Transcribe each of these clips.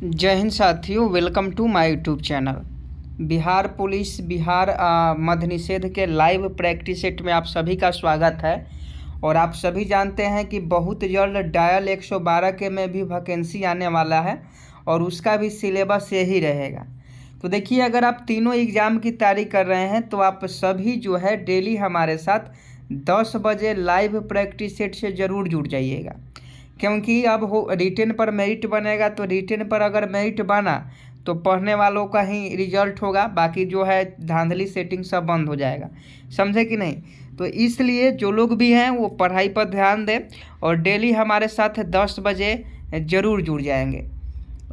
जय हिंद साथियों, welcome to my YouTube channel. Bihar police Bihar मद्य निषेध के लाइव प्रैक्टिस सेट में आप सभी का स्वागत है। और आप सभी जानते हैं कि बहुत जल्द डायल 112 के में भी वैकेंसी आने वाला है और उसका भी सिलेबस यही रहेगा। तो देखिए, अगर आप तीनों एग्ज़ाम की तैयारी कर रहे हैं तो आप सभी जो है डेली हमारे साथ 10 बजे लाइव प्रैक्टिस सेट से ज़रूर जुड़ जाइएगा, क्योंकि अब हो रिटेन पर मेरिट बनेगा। तो रिटेन पर अगर मेरिट बना तो पढ़ने वालों का ही रिजल्ट होगा, बाकी जो है धांधली सेटिंग सब बंद हो जाएगा। समझे कि नहीं? तो इसलिए जो लोग भी हैं वो पढ़ाई पर ध्यान दें और डेली हमारे साथ 10 बजे ज़रूर जुड़ जाएंगे।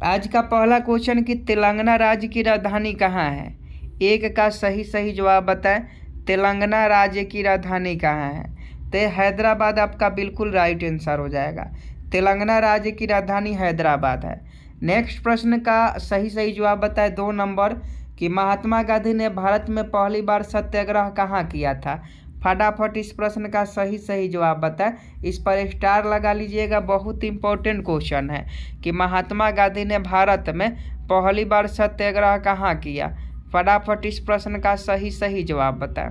आज का पहला क्वेश्चन कि तेलंगाना राज्य की राजधानी कहाँ है? एक का सही जवाब बताएं। तेलंगाना राज्य की राजधानी कहाँ है? तो हैदराबाद आपका बिल्कुल राइट आंसर हो जाएगा। तेलंगाना राज्य की राजधानी हैदराबाद है। नेक्स्ट प्रश्न का सही जवाब बताएं 2 नंबर कि महात्मा गांधी ने भारत में पहली बार सत्याग्रह कहाँ किया था? फटाफट इस प्रश्न का सही जवाब बताएं। इस पर स्टार लगा लीजिएगा, बहुत इंपॉर्टेंट क्वेश्चन है कि महात्मा गांधी ने भारत में पहली बार सत्याग्रह कहाँ किया। फटाफट इस प्रश्न का सही जवाब बताएं।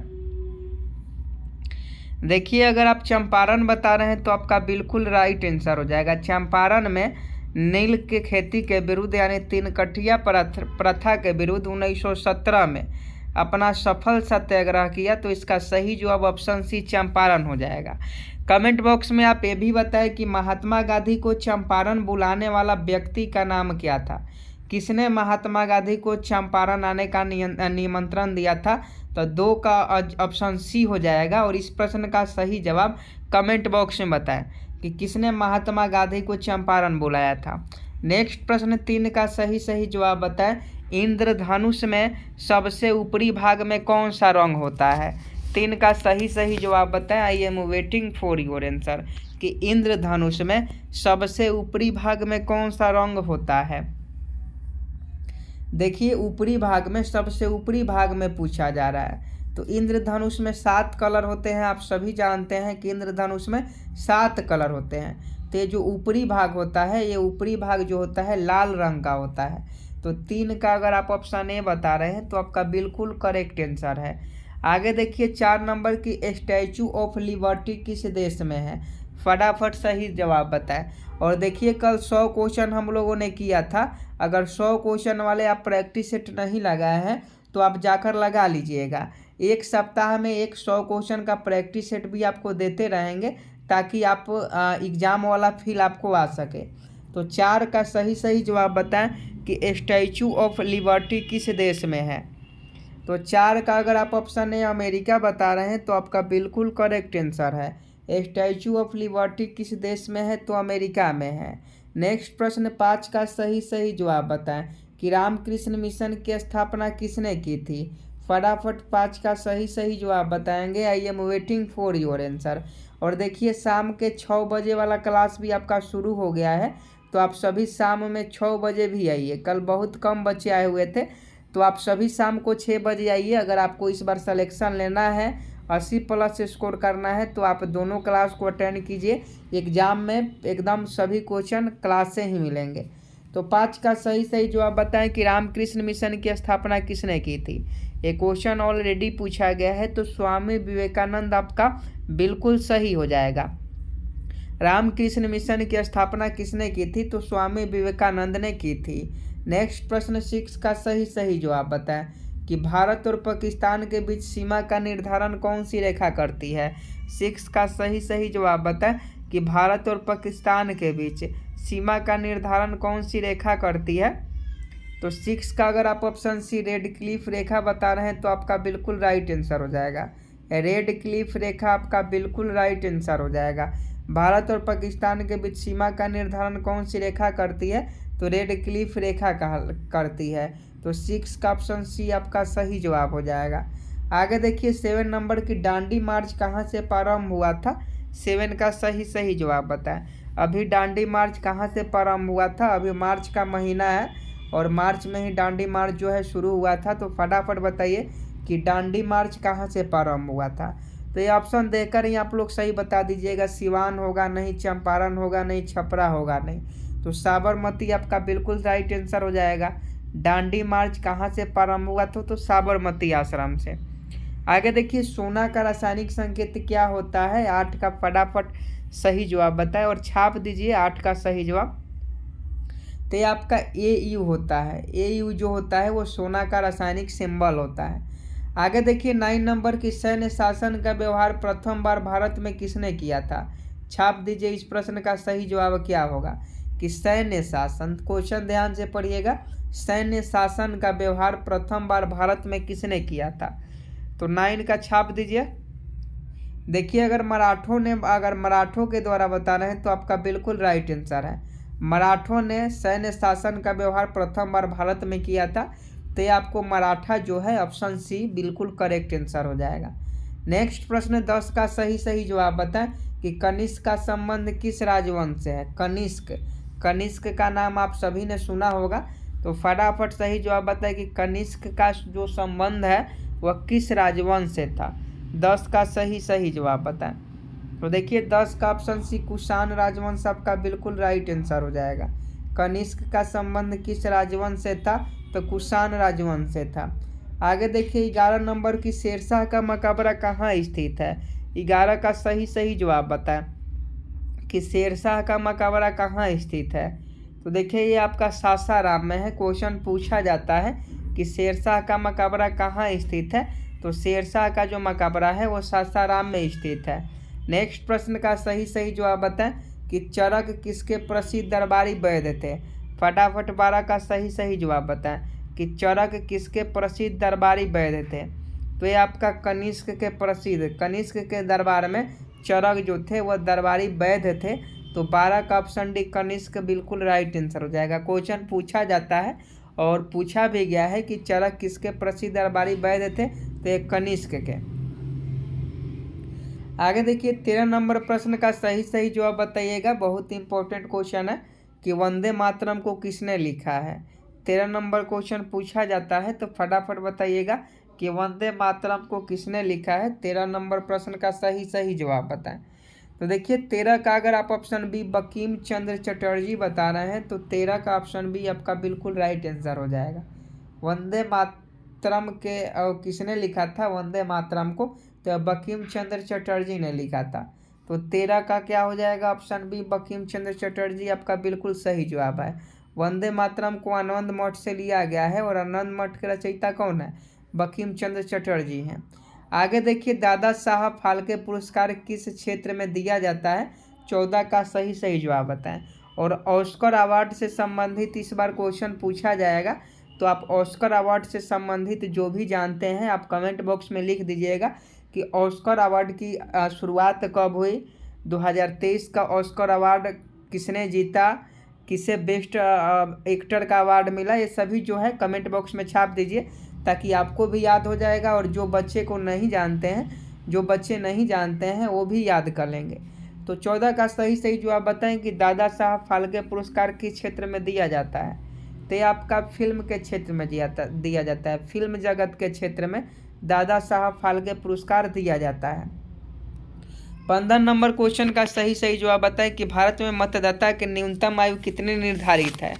देखिए, अगर आप चंपारण बता रहे हैं तो आपका बिल्कुल राइट आंसर हो जाएगा। चंपारण में नील के खेती के विरुद्ध यानी 3 कठिया प्रथा के विरुद्ध 1917 में अपना सफल सत्याग्रह किया। तो इसका सही जवाब ऑप्शन सी चंपारण हो जाएगा। कमेंट बॉक्स में आप ये भी बताएं कि महात्मा गांधी को चंपारण बुलाने वाला व्यक्ति का नाम क्या था? किसने महात्मा गांधी को चंपारण आने का निमंत्रण दिया था? तो 2 का ऑप्शन सी हो जाएगा। और इस प्रश्न का सही जवाब कमेंट बॉक्स में बताएं कि किसने महात्मा गांधी को चंपारण बुलाया था। नेक्स्ट प्रश्न 3 का सही जवाब बताएं। इंद्रधनुष में सबसे ऊपरी भाग में कौन सा रंग होता है? 3 का सही जवाब बताएं। I am waiting for your answer कि इंद्रधनुष में सबसे ऊपरी भाग में कौन सा रंग होता है? देखिए, ऊपरी भाग में सबसे ऊपरी भाग में पूछा जा रहा है। तो इंद्रधनुष में 7 कलर होते हैं। आप सभी जानते हैं कि इंद्रधनुष में 7 कलर होते हैं। तो ये जो ऊपरी भाग होता है, ये ऊपरी भाग जो होता है लाल रंग का होता है। तो 3 का अगर आप ऑप्शन ए बता रहे हैं तो आपका बिल्कुल करेक्ट आंसर है। आगे देखिए, 4 नंबर की स्टैचू ऑफ लिबर्टी किस देश में है? फटाफट सही जवाब बताएं। और देखिए, कल 100 क्वेश्चन हम लोगों ने किया था। अगर 100 क्वेश्चन वाले आप प्रैक्टिस सेट नहीं लगाए हैं तो आप जाकर लगा लीजिएगा। एक सप्ताह में 100 क्वेश्चन का प्रैक्टिस सेट भी आपको देते रहेंगे ताकि आप एग्ज़ाम वाला फील आपको आ सके। तो 4 का सही जवाब बताएं कि स्टैचू ऑफ लिबर्टी किस देश में है? तो 4 का अगर आप ऑप्शन ए अमेरिका बता रहे हैं तो आपका बिल्कुल करेक्ट आंसर है। स्टैचू ऑफ लिबर्टी किस देश में है? तो अमेरिका में है। नेक्स्ट प्रश्न 5 का सही जवाब बताएं कि रामकृष्ण मिशन की स्थापना किसने की थी? फटाफट 5 का सही जवाब बताएंगे। I am waiting for your answer. और देखिए, शाम के 6 बजे वाला क्लास भी आपका शुरू हो गया है। तो आप सभी शाम में 6 बजे भी आइए। कल बहुत कम बच्चे आए हुए थे, तो आप सभी शाम को 6 बजे आइए। अगर आपको इस बार सिलेक्शन लेना है, 80+ स्कोर करना है, तो आप दोनों क्लास को अटेंड कीजिए। एग्ज़ाम में एकदम सभी क्वेश्चन क्लास से ही मिलेंगे। तो 5 का सही जवाब बताएं कि रामकृष्ण मिशन की स्थापना किसने की थी? ये क्वेश्चन ऑलरेडी पूछा गया है, तो स्वामी विवेकानंद आपका बिल्कुल सही हो जाएगा। रामकृष्ण मिशन की स्थापना किसने की थी? तो स्वामी विवेकानंद ने की थी। नेक्स्ट प्रश्न 6 का सही जवाब बताएं कि भारत और पाकिस्तान के बीच सीमा का निर्धारण कौन सी रेखा करती है? 6 का सही जवाब बताएं कि भारत और पाकिस्तान के बीच सीमा का निर्धारण कौन सी रेखा करती है? तो 6 का अगर आप ऑप्शन सी रेड क्लिफ रेखा बता रहे हैं तो आपका बिल्कुल राइट आंसर हो जाएगा। रेड क्लिफ रेखा आपका बिल्कुल राइट आंसर हो जाएगा। भारत और पाकिस्तान के बीच सीमा का निर्धारण कौन सी रेखा करती है? तो रेड क्लिफ रेखा करती है। तो 6 का ऑप्शन सी आपका सही जवाब हो जाएगा। आगे देखिए, 7 नंबर की दांडी मार्च कहाँ से प्रारंभ हुआ था? 7 का सही जवाब बताएं। अभी दांडी मार्च कहाँ से प्रारंभ हुआ था? अभी मार्च का महीना है और मार्च में ही दांडी मार्च जो है शुरू हुआ था। तो फटाफट बताइए कि दांडी मार्च कहाँ से प्रारंभ हुआ था? तो ये ऑप्शन देकर ही आप लोग सही बता दीजिएगा। सिवान होगा नहीं, चंपारण होगा नहीं, छपरा होगा नहीं। तो साबरमती आपका बिल्कुल राइट आंसर हो जाएगा। दांडी मार्च कहाँ से प्रारंभ हुआ था? तो साबरमती आश्रम से। आगे देखिए, सोना का रासायनिक संकेत क्या होता है? 8 का फटाफट सही जवाब बताएं और छाप दीजिए 8 का सही जवाब। तो ये आपका AU होता है। AU जो होता है वो सोना का रासायनिक सिंबल होता है। आगे देखिए, 9 नंबर की सैन्य शासन का व्यवहार प्रथम बार भारत में किसने किया था? छाप दीजिए इस प्रश्न का सही जवाब क्या होगा कि सैन्य शासन। क्वेश्चन ध्यान से पढ़िएगा, सैन्य शासन का व्यवहार प्रथम बार भारत में किसने किया था? तो 9 का छाप दीजिए। देखिए, अगर मराठों के द्वारा बता रहे हैं तो आपका बिल्कुल राइट आंसर है। मराठों ने सैन्य शासन का व्यवहार प्रथम बार भारत में किया था। तो ये आपको मराठा जो है ऑप्शन सी बिल्कुल करेक्ट आंसर हो जाएगा। नेक्स्ट प्रश्न 10 का सही जवाब बताएं कि कनिष्क का संबंध किस राजवंश से है? कनिष्क का नाम आप सभी ने सुना होगा, तो फटाफट सही जवाब बताएं कि कनिष्क का जो संबंध है वह किस राजवंश से था? 10 का सही जवाब बताएं। तो देखिए 10 का ऑप्शन सी कुषाण राजवंश आपका बिल्कुल राइट आंसर हो जाएगा। कनिष्क का संबंध किस राजवंश से था? तो कुषाण राजवंश से था। आगे देखिए, 11 नंबर की शेरशाह का मकबरा कहाँ स्थित है? 11 का सही जवाब बताएं कि शेरशाह का मकबरा कहाँ स्थित है। तो देखिए ये आपका सासाराम में है। क्वेश्चन पूछा जाता है कि शेरशाह का मकबरा कहाँ स्थित है, तो शेरशाह का जो मकबरा है वो सासाराम में स्थित है। नेक्स्ट प्रश्न का सही जवाब बताएं कि चरक किसके प्रसिद्ध दरबारी वैद्य थे? फटाफट 12 का सही जवाब बताएं कि चरक किसके प्रसिद्ध दरबारी वैद्य थे? तो ये आपका कनिष्क के दरबार में चरक जो थे वह दरबारी वैद्य थे। तो 12 का ऑप्शन डी कनिष्क बिल्कुल राइट आंसर हो जाएगा। क्वेश्चन पूछा जाता है और पूछा भी गया है कि चरक किसके प्रसिद्ध दरबारी वैद्य थे, तो ये कनिष्क के। आगे देखिए, 13 नंबर प्रश्न का सही जवाब बताइएगा। बहुत इंपॉर्टेंट क्वेश्चन है कि वंदे मातरम को किसने लिखा है? 13 नंबर क्वेश्चन पूछा जाता है, तो फटाफट बताइएगा कि वंदे मातरम को किसने लिखा है। 13 नंबर प्रश्न का सही जवाब बताएं। तो देखिए 13 का अगर आप ऑप्शन बी बंकिम चंद्र चटर्जी बता रहे हैं, तो 13 का ऑप्शन बी आपका बिल्कुल राइट आंसर हो जाएगा। वंदे मातरम के किसने लिखा था वंदे मातरम को? तो बंकिम चंद्र चटर्जी ने लिखा था। तो 13 का क्या हो जाएगा? ऑप्शन बी बंकिम चंद्र चटर्जी आपका बिल्कुल सही जवाब है। वंदे मातरम को आनंद मठ से लिया गया है और आनंद मठ के रचयिता कौन है? बंकिम चंद्र चटर्जी हैं। आगे देखिए, दादा साहब फाल्के पुरस्कार किस क्षेत्र में दिया जाता है? 14 का सही जवाब बताएं। और ऑस्कर अवार्ड से संबंधित इस बार क्वेश्चन पूछा जाएगा, तो आप ऑस्कर अवार्ड से संबंधित जो भी जानते हैं आप कमेंट बॉक्स में लिख दीजिएगा कि ऑस्कर अवार्ड की शुरुआत कब हुई, 2023 का ऑस्कर अवार्ड किसने जीता, किसे बेस्ट एक्टर का अवार्ड मिला, ये सभी जो है कमेंट बॉक्स में छाप दीजिए ताकि आपको भी याद हो जाएगा और जो बच्चे नहीं जानते हैं वो भी याद कर लेंगे। तो 14 का सही जवाब बताएं कि दादा साहब फाल्के पुरस्कार किस क्षेत्र में दिया जाता है? तो ये आपका फिल्म के क्षेत्र में दिया जाता है। फिल्म जगत के क्षेत्र में दादा साहब फाल्के पुरस्कार दिया जाता है। 15 नंबर क्वेश्चन का सही जवाब बताएं कि भारत में मतदाता की न्यूनतम आयु कितनी निर्धारित है?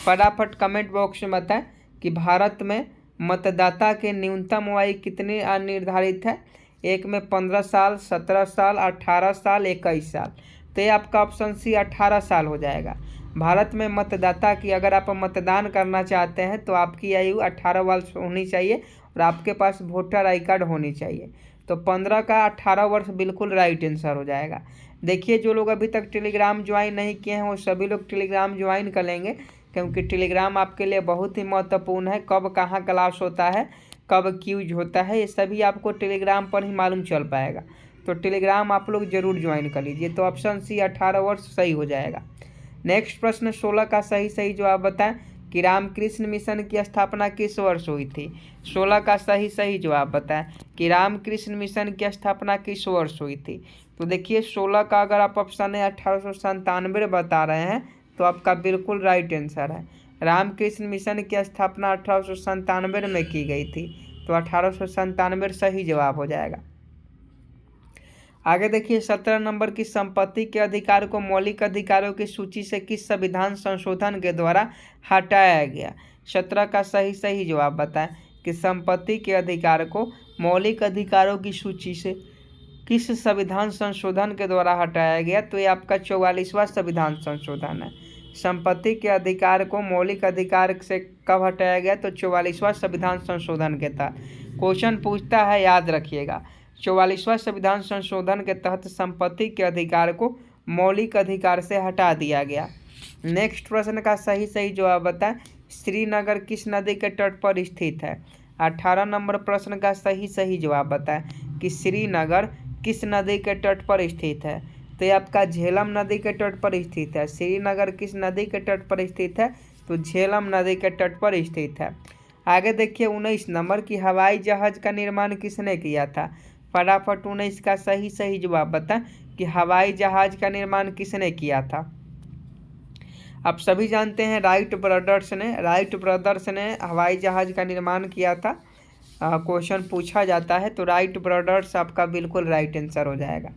फटाफट कमेंट बॉक्स में बताएं कि भारत में मतदाता के न्यूनतम आयु कितनी निर्धारित है। एक में 15 साल, 17 साल, 18 साल, 21 साल। तो ये आपका ऑप्शन सी 18 साल हो जाएगा। भारत में मतदाता की अगर आप मतदान करना चाहते हैं तो आपकी आयु 18 वर्ष होनी चाहिए और आपके पास वोटर आई कार्ड होनी चाहिए। तो 15 का 18 वर्ष बिल्कुल राइट आंसर हो जाएगा। देखिए, जो लोग अभी तक टेलीग्राम ज्वाइन नहीं किए हैं वो सभी लोग टेलीग्राम ज्वाइन कर लेंगे, क्योंकि टेलीग्राम आपके लिए बहुत ही महत्वपूर्ण है। कब कहाँ क्लास होता है, कब क्यूज होता है, ये सभी आपको टेलीग्राम पर ही मालूम चल पाएगा। तो टेलीग्राम आप लोग जरूर ज्वाइन कर लीजिए। तो ऑप्शन सी 18 वर्ष सही हो जाएगा। नेक्स्ट प्रश्न 16 का सही जवाब बताएं कि रामकृष्ण मिशन की स्थापना किस वर्ष हुई थी? 16 का सही जवाब बताएं कि रामकृष्ण मिशन की स्थापना किस वर्ष हुई थी। तो देखिए 16 का अगर आप ऑप्शन है 1897 बता रहे हैं तो आपका बिल्कुल राइट आंसर है। रामकृष्ण मिशन की स्थापना 1897 में की गई थी, तो 1897 सही जवाब हो जाएगा। आगे देखिए 17 नंबर की संपत्ति के अधिकार को मौलिक अधिकारों की सूची से किस संविधान संशोधन के द्वारा हटाया गया। 17 का सही जवाब बताएं कि संपत्ति के अधिकार को मौलिक अधिकारों की सूची से किस संविधान संशोधन के द्वारा हटाया गया। तो ये आपका 44वां संविधान संशोधन है। संपत्ति के अधिकार को मौलिक अधिकार से कब हटाया गया, तो 44वां संविधान संशोधन के तहत। क्वेश्चन पूछता है, याद रखिएगा, 44वां संविधान संशोधन के तहत संपत्ति के अधिकार को मौलिक अधिकार से हटा दिया गया। नेक्स्ट प्रश्न का सही जवाब बताएं, श्रीनगर किस नदी के तट पर स्थित है। 18 नंबर प्रश्न का सही जवाब बताएं कि श्रीनगर किस नदी के तट पर स्थित है। तो ये आपका झेलम नदी के तट पर स्थित है। श्रीनगर किस नदी के तट पर स्थित है, तो झेलम नदी के तट पर स्थित है। आगे देखिए 19 नंबर की हवाई जहाज का निर्माण किसने किया था। फटाफट 19 का सही जवाब बताएं कि हवाई जहाज का निर्माण किसने किया था। आप सभी जानते हैं राइट ब्रदर्स ने हवाई जहाज का निर्माण किया था। क्वेश्चन पूछा जाता है तो राइट ब्रदर्स आपका बिल्कुल राइट आंसर हो जाएगा।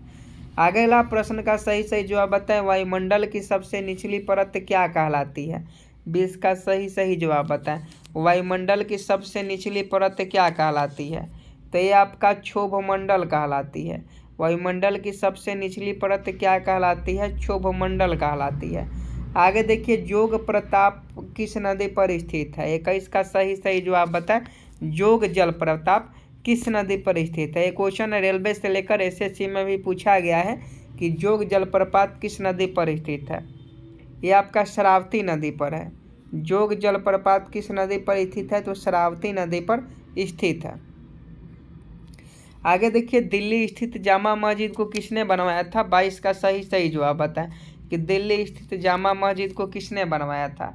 अगला प्रश्न का सही जवाब बताएं, वायुमंडल की सबसे निचली परत क्या कहलाती है। 20 का सही जवाब बताएं, वायुमंडल की सबसे निचली परत क्या कहलाती है। तो ये आपका क्षोभमंडल कहलाती है। वायुमंडल की सबसे निचली परत क्या कहलाती है, क्षोभमंडल कहलाती है। आगे देखिए जोग प्रताप किस नदी पर स्थित है। 21 का सही जवाब बताएं, जोग जलप्रपात किस नदी पर स्थित है। ये क्वेश्चन रेलवे से लेकर एसएससी में भी पूछा गया है कि जोग जलप्रपात किस नदी पर स्थित है। ये आपका शरावती नदी पर है। जोग जलप्रपात किस नदी पर स्थित है, तो शरावती नदी पर स्थित है। आगे देखिए दिल्ली स्थित जामा मस्जिद को किसने बनवाया था। 22 का सही जवाब बताएं कि दिल्ली स्थित जामा मस्जिद को किसने बनवाया था।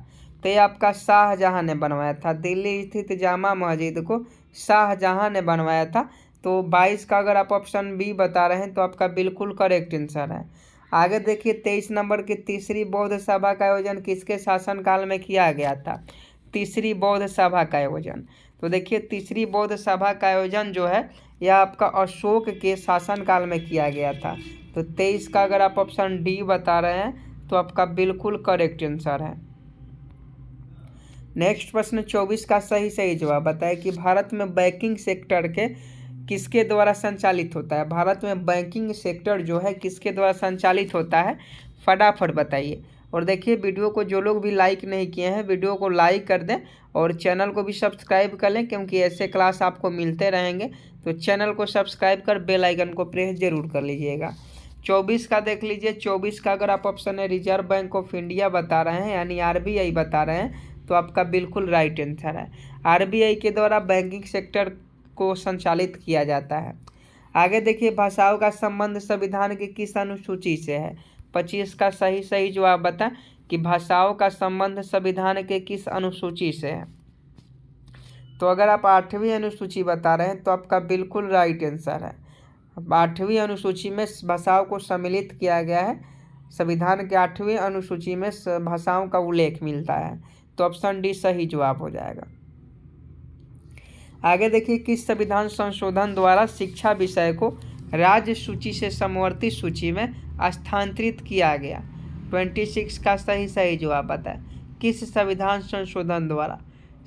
तो ये आपका शाहजहां ने बनवाया था। दिल्ली स्थित जामा मस्जिद को शाहजहां ने बनवाया था। तो 22 का अगर आप ऑप्शन बी बता रहे हैं तो आपका बिल्कुल करेक्ट आंसर है। आगे देखिए 23 नंबर की तीसरी बौद्ध सभा का आयोजन किसके शासनकाल में किया गया था। तीसरी बौद्ध सभा का आयोजन, तो देखिए तीसरी बौद्ध सभा का आयोजन जो है यह आपका अशोक के शासनकाल में किया गया था। तो 23 का अगर आप ऑप्शन डी बता रहे हैं तो आपका बिल्कुल करेक्ट आंसर है। नेक्स्ट प्रश्न 24 का सही जवाब बताएं कि भारत में बैंकिंग सेक्टर के किसके द्वारा संचालित होता है। भारत में बैंकिंग सेक्टर जो है किसके द्वारा संचालित होता है, फटाफट बताइए। और देखिए वीडियो को जो लोग भी लाइक नहीं किए हैं वीडियो को लाइक कर दें और चैनल को भी सब्सक्राइब कर लें, क्योंकि ऐसे क्लास आपको मिलते रहेंगे। तो चैनल को सब्सक्राइब कर बेल आइकन को प्रेस जरूर कर लीजिएगा। 24 का देख लीजिए, 24 का अगर आप ऑप्शन है रिजर्व बैंक ऑफ इंडिया बता रहे हैं यानी आरबीआई बता रहे हैं तो आपका बिल्कुल राइट आंसर है। आरबीआई के द्वारा बैंकिंग सेक्टर को संचालित किया जाता है। आगे देखिए भाषाओं का संबंध संविधान की किस अनुसूची से है। 25 का सही जवाब बता कि भाषाओं का संबंध संविधान के किस अनुसूची से है। तो अगर आप 8वीं अनुसूची बता रहे हैं तो आपका बिल्कुल राइट आंसर है। 8वीं अनुसूची में भाषाओं को सम्मिलित किया गया है। संविधान के 8वीं अनुसूची में भाषाओं का उल्लेख मिलता है। तो ऑप्शन डी सही जवाब हो जाएगा। आगे देखिए किस संविधान संशोधन द्वारा शिक्षा विषय को राज्य सूची से समवर्ती सूची में स्थानांतरित किया गया। 26 का सही जवाब बताएं किस संविधान संशोधन द्वारा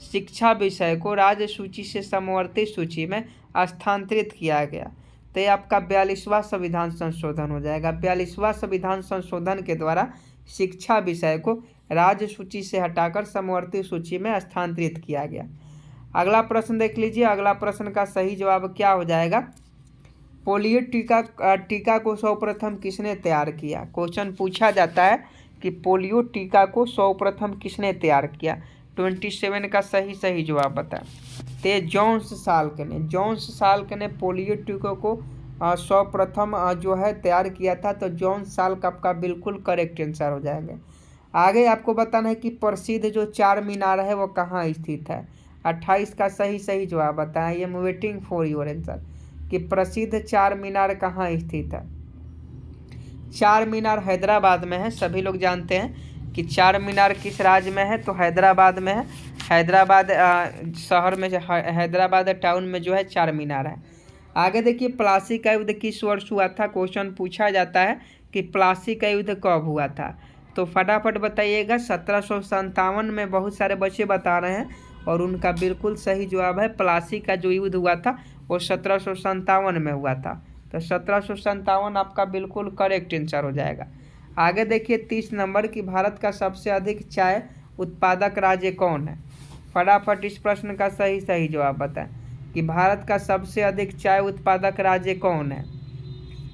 शिक्षा विषय को राज्य सूची से समवर्ती सूची में स्थानांतरित किया गया। तो ये आपका 42वां संविधान संशोधन हो जाएगा। 42वां संविधान संशोधन के द्वारा शिक्षा विषय को राज्य सूची से हटाकर समवर्ती सूची में स्थानांतरित किया गया। अगला प्रश्न देख लीजिए। अगला प्रश्न का सही जवाब क्या हो जाएगा। पोलियो टीका को सर्वप्रथम किसने तैयार किया। क्वेश्चन पूछा जाता है कि पोलियो टीका को सर्वप्रथम किसने तैयार किया। 27 का सही जवाब बताएं। तो जॉन्स साल्क ने पोलियो टीका को सर्वप्रथम जो है तैयार किया था। तो जॉन्स साल्क आपका बिल्कुल करेक्ट आंसर हो जाएगा। आगे आपको बताना है कि प्रसिद्ध जो चार मीनार है वो कहाँ स्थित है। 28 का सही जवाब बताएं। I am waiting for your answer कि प्रसिद्ध चार मीनार कहाँ स्थित है। चार मीनार हैदराबाद में है। सभी लोग जानते हैं कि चार मीनार किस राज्य में है, तो हैदराबाद में है। हैदराबाद शहर में हैदराबाद टाउन में जो है चार मीनार है। आगे देखिए प्लासी का युद्ध किस वर्ष हुआ था, क्वेश्चन पूछा जाता है कि प्लासी का युद्ध कब हुआ था। तो फटाफट बताइएगा। 1757 में बहुत सारे बच्चे बता रहे हैं और उनका बिल्कुल सही जवाब है प्लासी का जो युद्ध हुआ था वो 1757 में हुआ था। तो 1757 आपका बिल्कुल करेक्ट आंसर हो जाएगा। आगे देखिए 30 नंबर की भारत का सबसे अधिक चाय उत्पादक राज्य कौन है। फटाफट इस प्रश्न का सही जवाब बताएं कि भारत का सबसे अधिक चाय उत्पादक राज्य कौन है।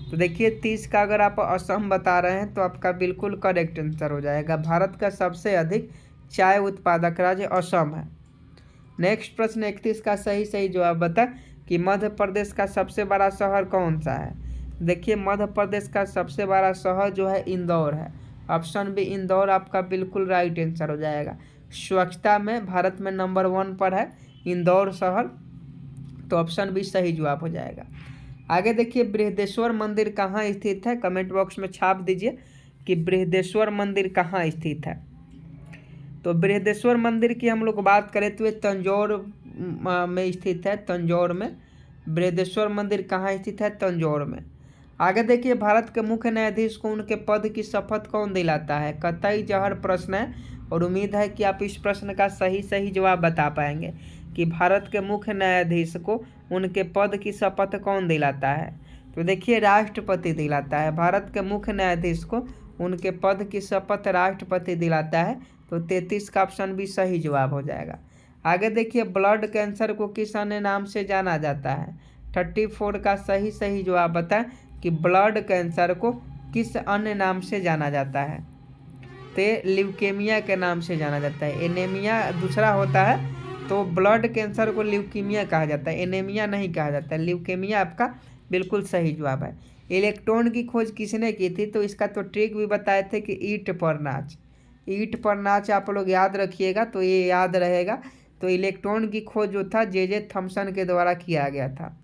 तो देखिए 30 का अगर आप असम बता रहे हैं तो आपका बिल्कुल करेक्ट आंसर हो जाएगा। भारत का सबसे अधिक चाय उत्पादक राज्य असम है। नेक्स्ट प्रश्न 31 का सही जवाब बता कि मध्य प्रदेश का सबसे बड़ा शहर कौन सा है। देखिए मध्य प्रदेश का सबसे बड़ा शहर जो है इंदौर है। ऑप्शन बी इंदौर आपका बिल्कुल राइट आंसर हो जाएगा। स्वच्छता में भारत में नंबर 1 पर है इंदौर शहर, तो ऑप्शन बी सही जवाब हो जाएगा। आगे देखिए बृहदेश्वर मंदिर कहाँ स्थित है, कमेंट बॉक्स में छाप दीजिए कि बृहदेश्वर मंदिर कहाँ स्थित है। तो बृहदेश्वर मंदिर की हम लोग बात करें तो ये तंजौर में स्थित है। तंजौर में बृहदेश्वर मंदिर कहाँ स्थित है, तंजौर में। आगे देखिए भारत के मुख्य न्यायाधीश को उनके पद की शपथ कौन दिलाता है। कतई जहर प्रश्न है और उम्मीद है कि आप इस प्रश्न का सही जवाब बता पाएंगे कि भारत के मुख्य न्यायाधीश को उनके पद की शपथ कौन दिलाता है। तो देखिए राष्ट्रपति दिलाता है। भारत के मुख्य न्यायाधीश को उनके पद की शपथ राष्ट्रपति दिलाता है। तो 33 का ऑप्शन भी सही जवाब हो जाएगा। आगे देखिए ब्लड कैंसर को किस अन्य नाम से जाना जाता है। 34 का सही जवाब बताएं कि ब्लड कैंसर को किस अन्य नाम से जाना जाता है। तो ल्यूकेमिया के नाम से जाना जाता है। एनीमिया दूसरा होता है, तो ब्लड कैंसर को ल्यूकीमिया कहा जाता है, एनीमिया नहीं कहा जाता है। ल्यूकेमिया आपका बिल्कुल सही जवाब है। इलेक्ट्रॉन की खोज किसने की थी, तो इसका तो ट्रिक भी बताए थे कि ईंट पर नाच। ईंट पर नाच आप लोग याद रखिएगा तो ये याद रहेगा। तो इलेक्ट्रॉन की खोज जो था जे थॉमसन के द्वारा किया गया था।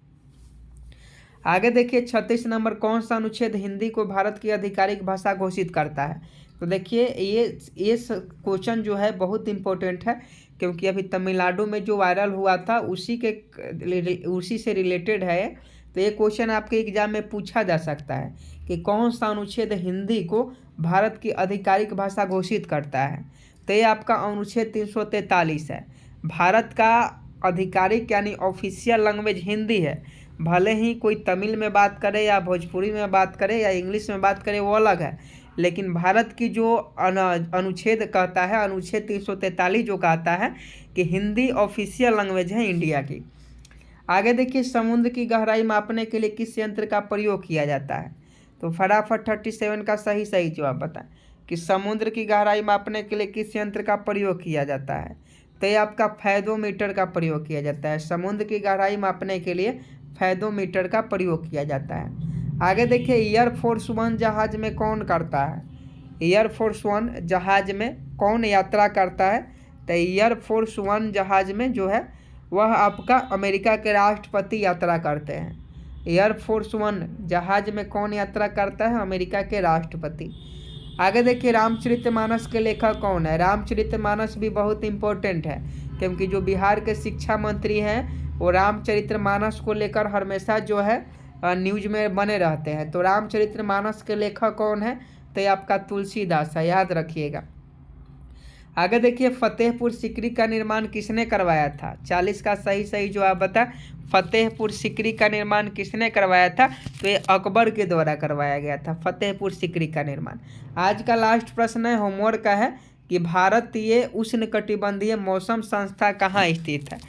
आगे देखिए 36 नंबर कौन सा अनुच्छेद हिंदी को भारत की आधिकारिक भाषा घोषित करता है। तो देखिए ये क्वेश्चन जो है बहुत इंपॉर्टेंट है, क्योंकि अभी तमिलनाडु में जो वायरल हुआ था उसी से रिलेटेड है। तो ये क्वेश्चन आपके एग्जाम में पूछा जा सकता है कि कौन सा अनुच्छेद हिंदी को भारत की आधिकारिक भाषा घोषित करता है। तो ये आपका अनुच्छेद 343 है। भारत का आधिकारिक यानी ऑफिशियल लैंग्वेज हिंदी है। भले ही कोई तमिल में बात करे या भोजपुरी में बात करे या इंग्लिश में बात करे वो अलग है, लेकिन भारत की जो अनुच्छेद कहता है, अनुच्छेद 343 जो कहता है कि हिंदी ऑफिशियल लैंग्वेज है इंडिया की। आगे देखिए समुद्र की गहराई मापने के लिए किस यंत्र का प्रयोग किया जाता है। तो फटाफट 37 का सही जवाब बताएं कि समुद्र की गहराई मापने के लिए किस यंत्र का प्रयोग किया जाता है। तो ये आपका फैदोमीटर का प्रयोग किया जाता है। समुद्र की गहराई मापने के लिए फैदोमीटर का प्रयोग किया जाता है। आगे देखिए एयरफोर्स 1 जहाज में कौन करता है। एयरफोर्स 1 जहाज में कौन यात्रा करता है। तो एयरफोर्स 1 जहाज में जो है वह आपका अमेरिका के राष्ट्रपति यात्रा करते हैं। एयरफोर्स 1 जहाज में कौन यात्रा करता है, अमेरिका के राष्ट्रपति। आगे देखिए रामचरितमानस के लेखक कौन है। रामचरितमानस भी बहुत इंपॉर्टेंट है, क्योंकि जो बिहार के शिक्षा मंत्री हैं वो रामचरितमानस को लेकर हमेशा जो है न्यूज में बने रहते हैं। तो रामचरितमानस के लेखक कौन है, तो ये आपका तुलसीदास है, याद रखिएगा। आगे देखिए फतेहपुर सीकरी का निर्माण किसने करवाया था। 40 का सही जवाब बता। फतेहपुर सीकरी का निर्माण किसने करवाया था, तो ये अकबर के द्वारा करवाया गया था फतेहपुर सीकरी का निर्माण। आज का लास्ट प्रश्न है, होमवर्क का है कि भारतीय उष्णकटिबंधीय मौसम संस्था कहाँ स्थित है।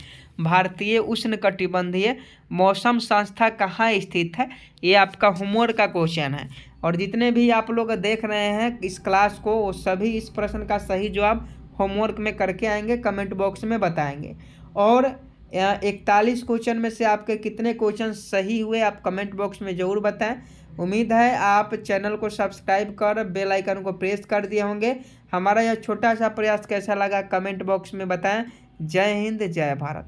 भारतीय उष्णकटिबंधीय मौसम संस्था कहाँ स्थित है, ये आपका होमवर्क का क्वेश्चन है। और जितने भी आप लोग देख रहे हैं इस क्लास को, वो सभी इस प्रश्न का सही जवाब होमवर्क में करके आएंगे, कमेंट बॉक्स में बताएंगे। और 41 क्वेश्चन में से आपके कितने क्वेश्चन सही हुए आप कमेंट बॉक्स में ज़रूर बताएं। उम्मीद है आप चैनल को सब्सक्राइब कर बेल आइकन को प्रेस कर दिए होंगे। हमारा यह छोटा सा प्रयास कैसा लगा कमेंट बॉक्स में बताएं। जय हिंद, जय भारत।